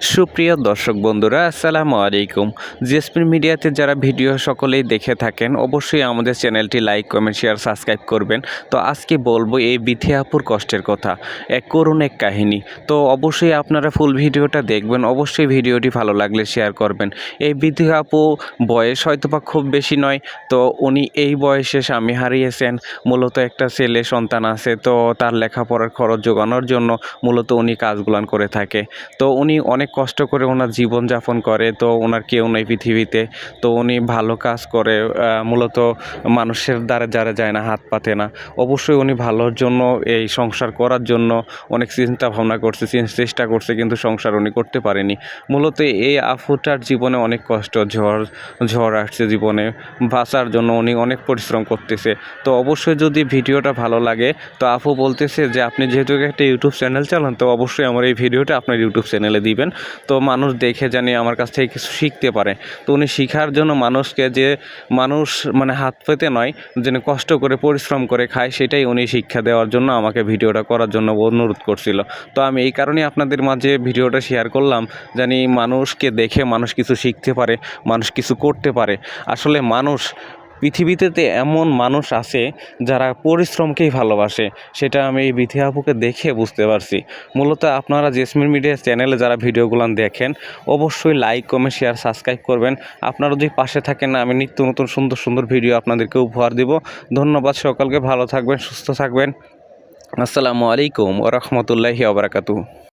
সুপ্রিয় দর্শক বন্ধুরা, আসসালামু আলাইকুম। জেসমিন মিডিয়াতে যারা ভিডিও সকলেই দেখে থাকেন, অবশ্যই আমাদের চ্যানেলটি লাইক, কমেন্ট, শেয়ার, সাবস্ক্রাইব করবেন। তো আজকে বলবো এই বিথি আপুর কষ্টের কথা, এক করুণ এক কাহিনী। তো অবশ্যই আপনারা ফুল ভিডিওটা দেখবেন, অবশ্যই ভিডিওটি ভালো লাগলে শেয়ার করবেন। এই বিথি আপু বয়স হয়তোবা খুব বেশি নয়, তো উনি এই বয়সে স্বামী হারিয়েছেন। মূলত একটা ছেলে সন্তান আছে, তো তার লেখাপড়ার খরচ জোগানোর জন্য মূলত উনি কাজগুলান করে থাকে। তো উনি অনেক কষ্ট করে ওনার জীবনযাপন করে, তো ওনার কেউ নেই পৃথিবীতে। তো উনি ভালো কাজ করে, মূলত মানুষের দ্বারা যারা যায় না, হাত পাতে না। অবশ্যই উনি ভালোর জন্য, এই সংসার করার জন্য অনেক চিন্তা ভাবনা করছে, চেষ্টা করছে, কিন্তু সংসার উনি করতে পারেনি। মূলত এই আফুটার জীবনে অনেক কষ্ট, ঝড় আসছে জীবনে, বাঁচার জন্য উনি অনেক পরিশ্রম করতেছে। তো অবশ্যই যদি ভিডিওটা ভালো লাগে, তো আপু বলতেছে যে আপনি যেহেতু একটা ইউটিউব চ্যানেল চালান, তো অবশ্যই আমার এই ভিডিওটা আপনার ইউটিউব চ্যানেলে দিবেন, তো মানুষ দেখে জানি আমার কাছ থেকে কিছু শিখতে পারে। তো উনি শেখার জন্য মানুষকে, যে মানুষ মানে হাত পেতে নয়, যেন কষ্ট করে পরিশ্রম করে খায়, সেটাই উনি শিক্ষা দেওয়ার জন্য আমাকে ভিডিওটা করার জন্য অনুরোধ করছিল। তো আমি এই কারণেই আপনাদের মাঝে ভিডিওটা শেয়ার করলাম, জানি মানুষকে দেখে মানুষ কিছু শিখতে পারে, মানুষ কিছু করতে পারে। আসলে মানুষ পৃথিবীতে এমন মানুষ আছে যারা পরিশ্রমকেই ভালোবাসে, সেটা আমি এই বিথি আপুকে দেখে বুঝতে পারছি। মূলত আপনারা জেসমিন মিডিয়া চ্যানেলে যারা ভিডিওগুলো দেখেন, অবশ্যই লাইক, কমেন্ট, শেয়ার, সাবস্ক্রাইব করবেন। আপনারা যদি পাশে থাকেন, আমি নিত্য নতুন সুন্দর সুন্দর ভিডিও আপনাদেরকে উপহার দিব। ধন্যবাদ সকলকে, ভালো থাকবেন, সুস্থ থাকবেন। আসসালামু আলাইকুম ওয়া রাহমাতুল্লাহি ওয়া বারাকাতুহু।